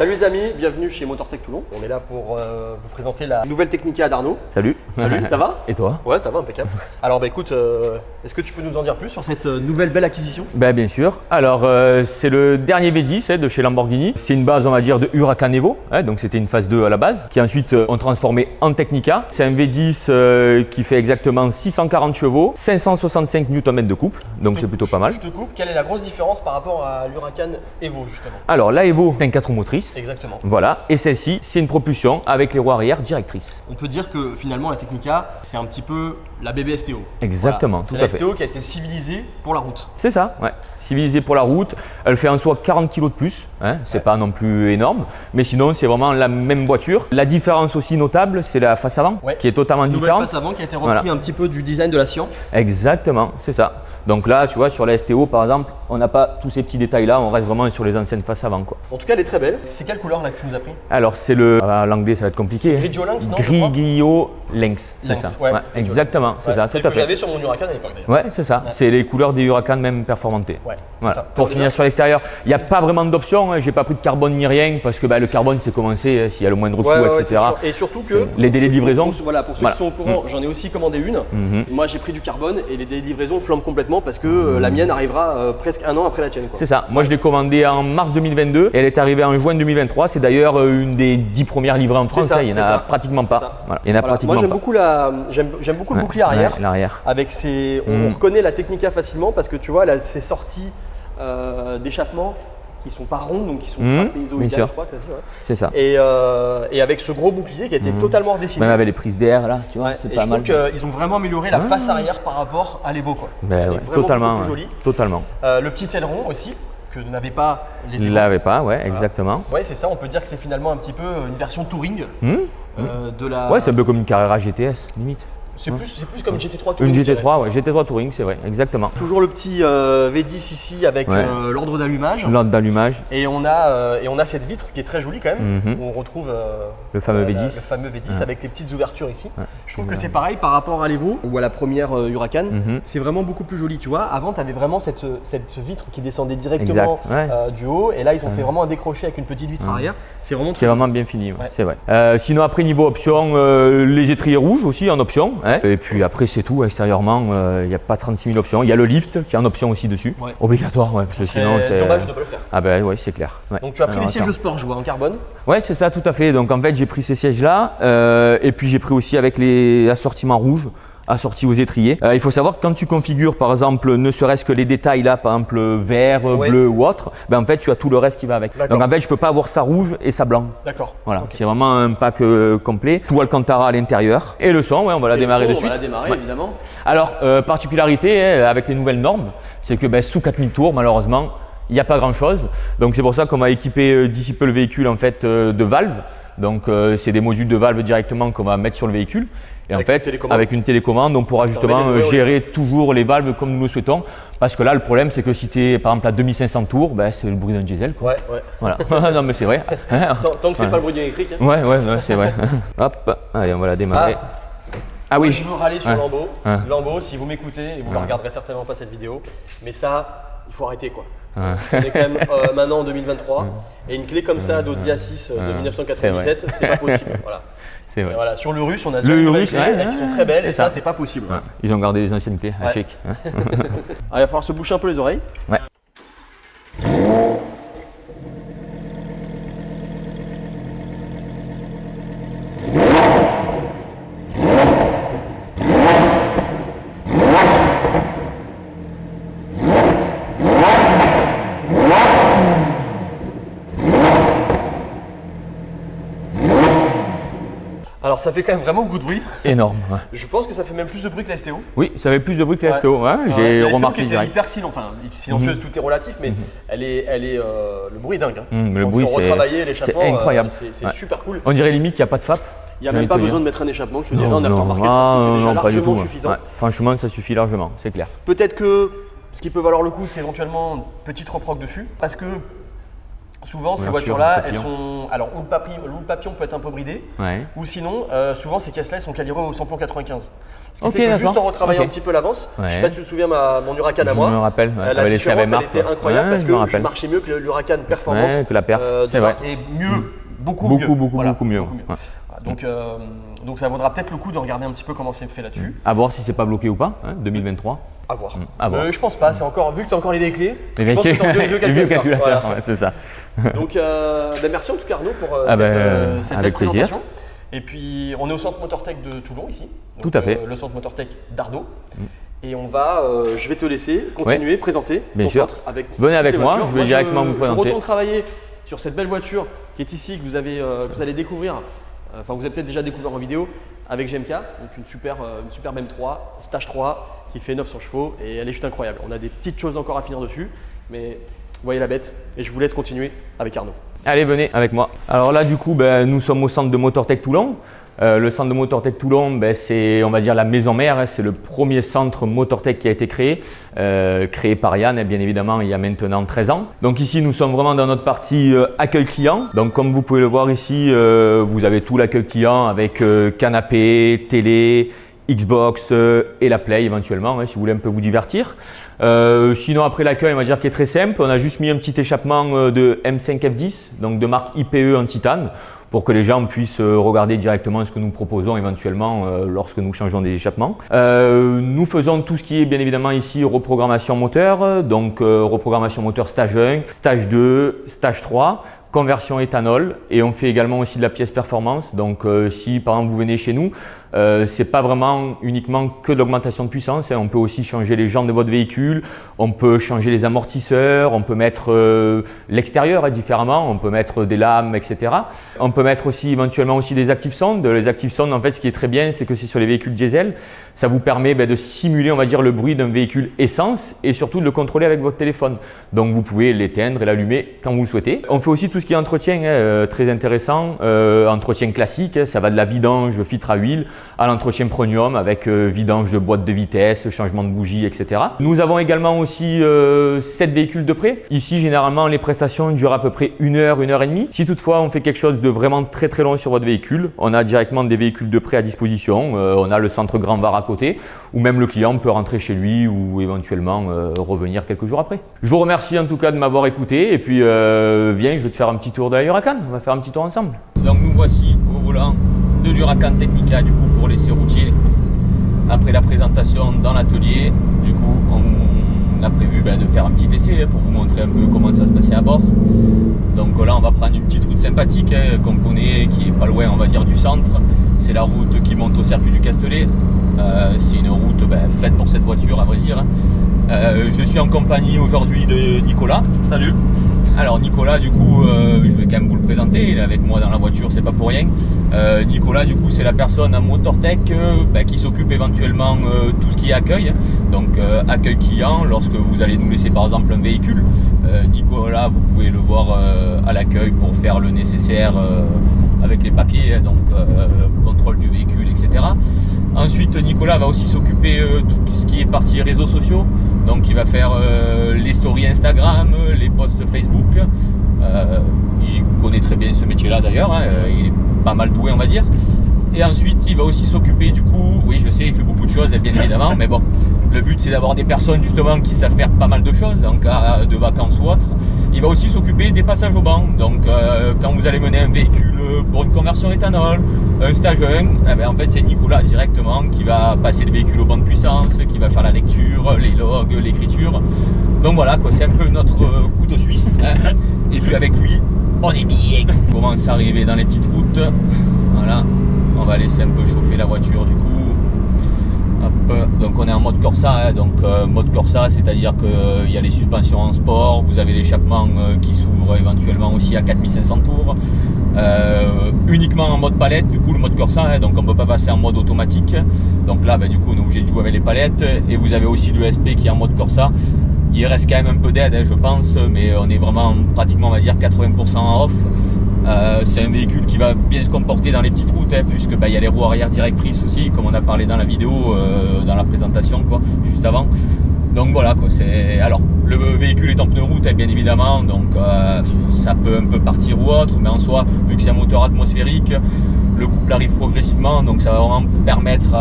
Salut les amis, bienvenue chez MotorTech Toulon. On est là pour vous présenter la nouvelle Technica d'Arnaud. Salut. Salut, ça va? Et toi? Ouais, ça va, impeccable. Alors bah écoute, est-ce que tu peux nous en dire plus sur cette nouvelle belle acquisition? Bien sûr. Alors c'est le dernier V10 de chez Lamborghini. C'est une base on va dire de Huracan Evo, donc c'était une phase 2 à la base, qui ensuite ont transformé en Technica. C'est un V10 qui fait exactement 640 chevaux, 565 Nm de couple, donc c'est plutôt pas mal. Je te coupe, quelle est la grosse différence par rapport à l'Huracan Evo justement? Alors la Evo, c'est un 4 roues motrices. Exactement. Voilà, et celle-ci, c'est une propulsion avec les roues arrière directrices. On peut dire que finalement la Technica, c'est un petit peu la bébé STO. Exactement, voilà. tout à fait. C'est la STO qui a été civilisée pour la route. C'est ça, ouais. Civilisée pour la route. Elle fait en soi 40 kg de plus, c'est pas non plus énorme, mais sinon c'est vraiment la même voiture. La différence aussi notable, c'est la face avant, qui est totalement différente. La face avant qui a été repris un petit peu du design de la Sian. Exactement, c'est ça. Donc là, tu vois, sur la STO par exemple, on n'a pas tous ces petits détails là, on reste vraiment sur les anciennes faces avant, quoi. En tout cas, elle est très belle. C'est quelle couleur là que tu nous as pris? Alors c'est le, l'anglais ça va être compliqué. Grigio Lynx, non? Grigio Lynx, c'est ça. Ouais, exactement, c'est ça, tout à fait. J'avais sur mon Huracan à l'époque d'ailleurs. Ouais, c'est ça. C'est les couleurs des Huracan même performantés. Ouais, voilà. ça. Pour finir sur l'extérieur, il n'y a pas vraiment d'options. J'ai pas pris de carbone ni rien parce que le carbone c'est commencé s'il y a le moindre coup, etc. Et surtout que les délais de livraison. Pour ceux qui sont au courant, j'en ai aussi commandé une. Moi j'ai pris du carbone et les délais de livraison flambent complètement parce que la mienne arrivera presque un an après la tienne. C'est ça. Moi je l'ai commandé en mars 2022 et elle est arrivée en juin 2023. C'est d'ailleurs une des 10 premières livrées en France. Il n'y en a pratiquement pas. Voilà. Il y en a pratiquement pas. Moi j'aime beaucoup le bouclier arrière. L'arrière. Avec on reconnaît la Technica facilement parce que tu vois là ces sorties d'échappement qui sont pas rondes, donc qui sont trapézoïdales, je crois que ça se dit. Ouais. C'est ça. Et avec ce gros bouclier qui a été totalement redessiné. Même avec les prises d'air là, tu vois, c'est pas mal. Je trouve qu'ils ont vraiment amélioré la face arrière par rapport à l'Evo, quoi. Totalement. Plus joli. Totalement. Le petit aileron aussi que n'avaient pas les Evo. Ils l'avaient pas, ouais, exactement. Ouais, c'est ça. On peut dire que c'est finalement un petit peu une version touring de la. Ouais, c'est un peu comme une Carrera GTS limite. C'est plus comme une GT3 Touring. Une GT3, ouais, GT3 Touring, c'est vrai, exactement. Toujours le petit V10 ici avec l'ordre d'allumage. L'ordre d'allumage. Et on a cette vitre qui est très jolie quand même, où on retrouve le fameux V10. Le fameux V10 avec les petites ouvertures ici. Je trouve que c'est pareil par rapport à l'Evo ou à la première Huracan. C'est vraiment beaucoup plus joli, tu vois. Avant, tu avais vraiment cette vitre qui descendait directement du haut. Et là, ils ont fait vraiment un décroché avec une petite vitre arrière. C'est vraiment bien fini, c'est vrai. Sinon, après, niveau option, les étriers rouges aussi en option. Et puis après c'est tout, extérieurement il n'y a pas 36 000 options. Il y a le lift qui est en option aussi dessus, obligatoire, parce que sinon c'est dommage de ne pas le faire. Ah ben oui, c'est clair. Donc tu as pris les sièges sport, je vois, en carbone. Ouais, c'est ça, tout à fait. Donc en fait j'ai pris ces sièges là et puis j'ai pris aussi avec les assortiments rouges assortis aux étriers. Il faut savoir que quand tu configures par exemple ne serait-ce que les détails là, par exemple vert, bleu ou autre, en fait tu as tout le reste qui va avec. Donc en fait je peux pas avoir ça rouge et ça blanc. D'accord. Voilà, c'est vraiment un pack complet. Tout Alcantara à l'intérieur. Et le son, on va la démarrer de suite. On va la démarrer évidemment. Alors particularité avec les nouvelles normes, c'est que sous 4000 tours malheureusement il n'y a pas grand chose. Donc c'est pour ça qu'on va équiper d'ici peu le véhicule en fait de valves. Donc c'est des modules de valve directement qu'on va mettre sur le véhicule. Et avec en fait, avec une télécommande, on pourra justement gérer toujours les valves comme nous le souhaitons. Parce que là, le problème, c'est que si tu es par exemple à 2500 tours, c'est le bruit d'un diesel, quoi. Voilà. Non, mais c'est vrai. Tant que c'est pas le bruit d'un électrique. Ouais, c'est vrai. Hop, allez, on va la démarrer. Ah oui. Je veux râler sur Lambo. Lambo, si vous m'écoutez, et vous ne regarderez certainement pas cette vidéo, mais ça, il faut arrêter, quoi. On est quand même maintenant en 2023 et une clé comme ça d'Audi A6 de 1997, c'est pas possible. Voilà. C'est vrai. Voilà. Sur le russe, on a déjà des clés qui sont très belles et ça, c'est pas possible. Ils ont gardé les anciennes clés, chic. Il va falloir se boucher un peu les oreilles. Ouais. Alors ça fait quand même vraiment beaucoup de bruit. Énorme. Je pense que ça fait même plus de bruit que la STO. Oui, ça fait plus de bruit que la STO. J'ai remarqué. La STO qui était hyper silencieuse, tout est relatif, mais le bruit est dingue. Le bruit, c'est incroyable. C'est super cool. On dirait limite qu'il n'y a pas de FAP. Il n'y a même pas besoin de mettre un échappement, je te dirais en aftermarket, parce que c'est déjà largement suffisant. Franchement, ça suffit largement, c'est clair. Peut-être que ce qui peut valoir le coup, c'est éventuellement une petite reproque dessus, parce que Souvent, ces voitures-là, elles sont. Alors, ou le papillon peut être un peu bridé, ou sinon, souvent, ces caisses-là, elles sont calibrées au samplon 95. Ce qui fait que juste en retravaillant un petit peu l'avance, je ne sais pas si tu te souviens, mon Huracan à moi, je me rappelle, la différence, elle était incroyable parce que je marchais mieux que l'Huracan performante que la perf, c'est vrai. Et mieux, beaucoup mieux. Donc ça vaudra peut-être le coup de regarder un petit peu comment c'est fait là-dessus. À voir si c'est pas bloqué ou pas, 2023. À voir. Je pense pas, c'est encore, vu que tu as encore les clés, je pense que tu as les vieux calculateurs. C'est ça. Donc merci en tout cas Arnaud pour cette avec présentation. Plaisir. Et puis on est au centre MotorTech de Toulon ici. Donc, tout à fait. Le centre MotorTech d'Arnaud. Et on va, je vais te laisser continuer, présenter ton centre avec. Venez avec moi, je vais directement vous présenter. Je retourne travailler sur cette belle voiture qui est ici, que vous allez découvrir. Enfin, vous avez peut-être déjà découvert en vidéo avec GMK, donc une superbe M3, Stage 3 qui fait 900 chevaux et elle est juste incroyable. On a des petites choses encore à finir dessus, mais vous voyez la bête et je vous laisse continuer avec Arnaud. Allez, venez avec moi. Alors là, du coup, nous sommes au centre de MotorTech Toulon. Le centre de MotorTech Toulon, c'est, on va dire, la maison mère. C'est le premier centre MotorTech qui a été créé par Yann, bien évidemment, il y a maintenant 13 ans. Donc ici, nous sommes vraiment dans notre partie accueil client. Donc comme vous pouvez le voir ici, vous avez tout l'accueil client avec canapé, télé, Xbox et la Play éventuellement, si vous voulez un peu vous divertir. Sinon après l'accueil, on va dire qu'il est très simple. On a juste mis un petit échappement de M5 F10, donc de marque IPE en titane, pour que les gens puissent regarder directement ce que nous proposons éventuellement lorsque nous changeons des échappements. Nous faisons tout ce qui est bien évidemment ici reprogrammation moteur, donc reprogrammation moteur stage 1, stage 2, stage 3, conversion éthanol, et on fait également aussi de la pièce performance. Donc si par exemple vous venez chez nous, c'est pas vraiment uniquement que de l'augmentation de puissance, on peut aussi changer les jantes de votre véhicule, on peut changer les amortisseurs, on peut mettre l'extérieur différemment, on peut mettre des lames, etc. On peut mettre aussi éventuellement aussi des active sound. Les active sound, en fait, ce qui est très bien, c'est que c'est sur les véhicules diesel, ça vous permet de simuler, on va dire, le bruit d'un véhicule essence et surtout de le contrôler avec votre téléphone. Donc vous pouvez l'éteindre et l'allumer quand vous le souhaitez. On fait aussi tout ce qui est entretien, très intéressant, entretien classique, ça va de la vidange filtre à huile à l'entretien premium avec vidange de boîte de vitesse, changement de bougie, etc. Nous avons également aussi 7 véhicules de prêt. Ici, généralement, les prestations durent à peu près 1 heure, 1 heure et demie. Si toutefois on fait quelque chose de vraiment très très long sur votre véhicule, on a directement des véhicules de prêt à disposition. On a le centre Grand Var à côté, ou même le client peut rentrer chez lui ou éventuellement revenir quelques jours après. Je vous remercie en tout cas de m'avoir écouté et puis viens, je vais te faire un petit tour de la Huracan. On va faire un petit tour ensemble. Donc nous voici au volant de l'Huracan Technica, du coup pour l'essai routier. Après la présentation dans l'atelier, du coup on a prévu de faire un petit essai pour vous montrer un peu comment ça se passait à bord. Donc là on va prendre une petite route sympathique qu'on connaît, qui est pas loin on va dire du centre. C'est la route qui monte au circuit du Castellet. C'est une route faite pour cette voiture à vrai dire. Je suis en compagnie aujourd'hui de Nicolas. Salut. Alors Nicolas, du coup, je vais quand même vous le présenter, il est avec moi dans la voiture, c'est pas pour rien. Nicolas, du coup, c'est la personne à MotorTech qui s'occupe éventuellement tout ce qui est accueil. Donc accueil client, lorsque vous allez nous laisser par exemple un véhicule. Nicolas, vous pouvez le voir à l'accueil pour faire le nécessaire avec les papiers, donc contrôle du véhicule, etc. Ensuite, Nicolas va aussi s'occuper de tout ce qui est partie réseaux sociaux. Donc il va faire les stories Instagram, les posts Facebook. Il connaît très bien ce métier-là d'ailleurs, il est pas mal doué on va dire. Et ensuite il va aussi s'occuper du coup, oui je sais il fait beaucoup de choses bien évidemment, mais bon, le but c'est d'avoir des personnes justement qui savent faire pas mal de choses en cas de vacances ou autre. Il va aussi s'occuper des passages au banc, donc quand vous allez mener un véhicule pour une conversion éthanol, un stage 1, en fait c'est Nicolas directement qui va passer le véhicule au banc de puissance, qui va faire la lecture, les logs, l'écriture. Donc voilà quoi, c'est un peu notre couteau suisse. Et puis avec lui, on est bien. On commence à arriver dans les petites routes. Voilà, on va laisser un peu chauffer la voiture du coup. Hop. Donc on est en mode Corsa, mode Corsa, c'est-à-dire qu'il y a les suspensions en sport, vous avez l'échappement qui s'ouvre éventuellement aussi à 4500 tours. Uniquement en mode palette, du coup le mode Corsa, donc on ne peut pas passer en mode automatique. Donc là du coup on est obligé de jouer avec les palettes. Et vous avez aussi l'ESP qui est en mode Corsa. Il reste quand même un peu d'aide je pense, mais on est vraiment pratiquement on va dire 80% en off. C'est un véhicule qui va bien se comporter dans les petites routes puisque il y a les roues arrière directrices aussi comme on a parlé dans la vidéo, dans la présentation juste avant. Donc voilà quoi, alors le véhicule est en pneu route bien évidemment, donc ça peut un peu partir ou autre, mais en soi, vu que c'est un moteur atmosphérique, le couple arrive progressivement, donc ça va vraiment permettre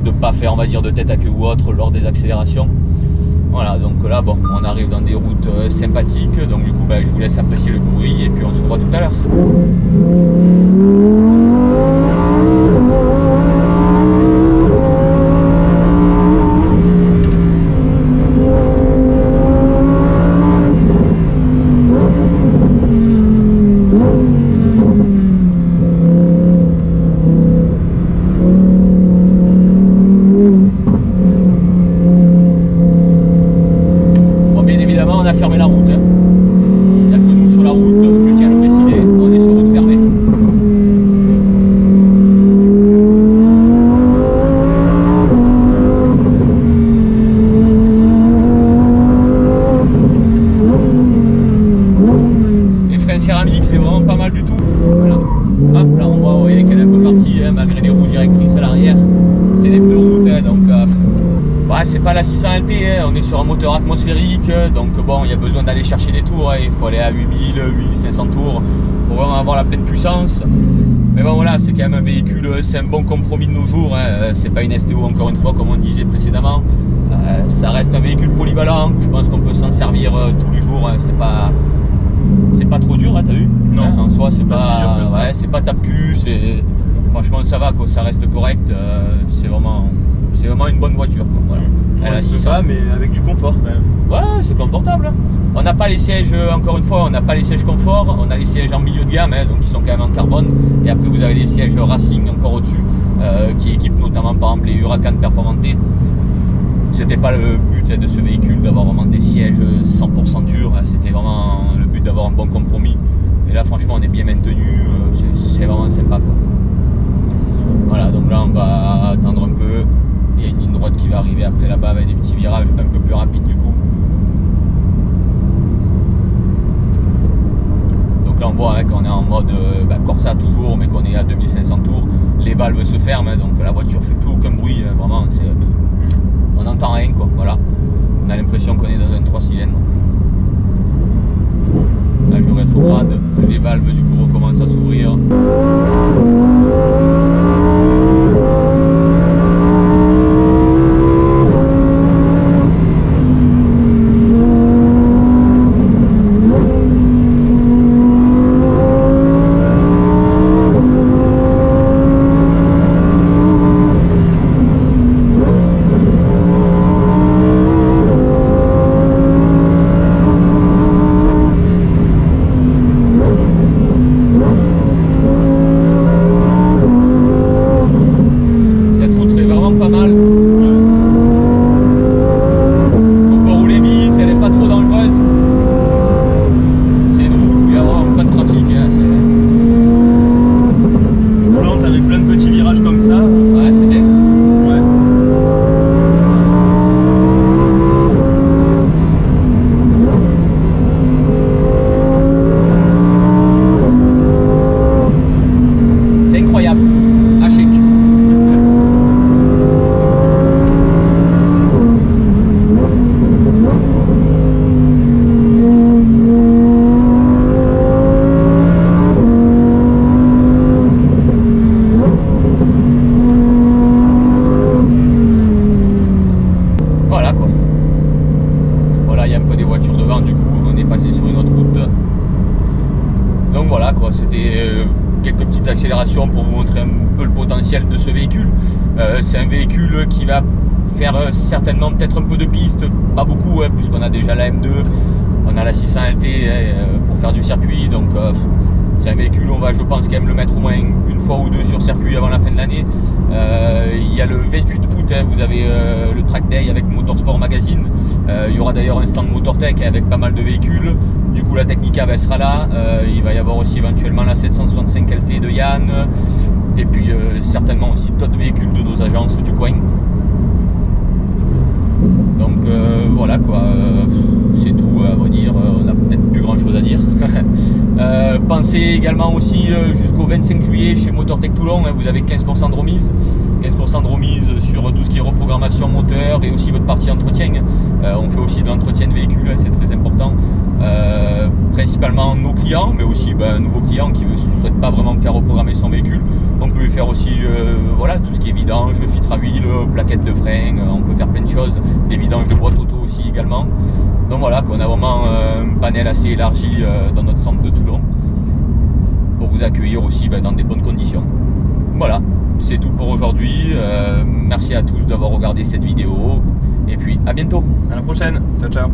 de ne pas faire, on va dire, de tête à queue ou autre lors des accélérations. Voilà, donc là bon, on arrive dans des routes sympathiques, donc du coup je vous laisse apprécier le bruit et puis on se revoit tout à l'heure. On a fermé la route, il n'y a que nous sur la route, je tiens à le préciser, on est sur route fermée. Les freins céramiques, c'est vraiment pas mal du tout. Voilà. Hop, là on voit, vous voyez qu'elle est un peu partie, hein, malgré les roues directrices à l'arrière. C'est des pneus route, hein, donc c'est pas la 600 LT, hein, on est sur un moteur atmosphérique, donc bon, il y a besoin d'aller chercher des tours, hein, il faut aller à 8000, 8500 tours pour vraiment avoir la pleine puissance. Mais bon voilà, c'est quand même un véhicule, c'est un bon compromis de nos jours, hein, c'est pas une STO encore une fois comme on disait précédemment. Ça reste un véhicule polyvalent, je pense qu'on peut s'en servir tous les jours, hein, c'est pas trop dur, hein, t'as vu? Non, hein, en soi c'est pas, ouais, c'est pas tape-cul, franchement ça va quoi, ça reste correct, c'est vraiment une bonne voiture quoi, voilà. Elle a 600, mais avec du confort quand même. Ouais, c'est confortable. On n'a pas les sièges, encore une fois, on n'a pas les sièges confort, on a les sièges en milieu de gamme, hein, donc qui sont quand même en carbone. Et après vous avez les sièges Racing encore au-dessus, qui équipent notamment par exemple les Huracan Performante. C'était pas le but de ce véhicule d'avoir vraiment des sièges 100% durs, hein, c'était vraiment le but d'avoir un bon compromis. Et là franchement on est bien maintenu, c'est vraiment sympa quoi. Voilà, donc là on va attendre un peu. Il y a une ligne droite qui va arriver après là-bas avec des petits virages un peu plus rapides du coup. Donc là on voit hein, qu'on est en mode Corsa toujours, mais qu'on est à 2500 tours. Les valves se ferment, hein, donc la voiture fait plus aucun bruit, hein, vraiment. On n'entend rien quoi, voilà. On a l'impression qu'on est dans un 3 cylindres. Là je rétrograde, les valves du coup recommencent à s'ouvrir. quelques petites accélérations pour vous montrer un peu le potentiel de ce véhicule. C'est un véhicule qui va faire certainement peut-être un peu de piste, pas beaucoup, puisqu'on a déjà la M2, on a la 600 LT pour faire du circuit, donc c'est un véhicule, on va je pense quand même le mettre au moins une fois ou deux sur circuit avant la fin de l'année. Il y a le 28 août, vous avez le Track Day avec Motorsport Magazine, il y aura d'ailleurs un stand Motortech avec pas mal de véhicules, du coup la Technica sera là, il va y avoir aussi éventuellement la 765 LT de Yann, et puis certainement aussi d'autres véhicules de nos agences du coin. Donc voilà quoi, c'est tout à vrai dire, on a peut-être peut-être plus grand chose à dire. Pensez également aussi jusqu'au 25 juillet chez Motortech Toulon, hein, vous avez 15% de remise. 15% de remise sur tout ce qui est reprogrammation moteur et aussi votre partie entretien. On fait aussi de l'entretien de véhicules, c'est très important. Principalement nos clients, mais aussi un nouveau client qui ne souhaite pas vraiment faire reprogrammer son véhicule. On peut faire aussi voilà, tout ce qui est vidange, filtre à huile, plaquettes de frein, on peut faire plein de choses, des vidanges de boîte auto aussi également. Donc voilà, qu'on a vraiment un panel assez élargi dans notre centre de Toulon pour vous accueillir aussi dans des bonnes conditions. Voilà, c'est tout pour aujourd'hui. Merci à tous d'avoir regardé cette vidéo et puis à bientôt. À la prochaine. Ciao, ciao.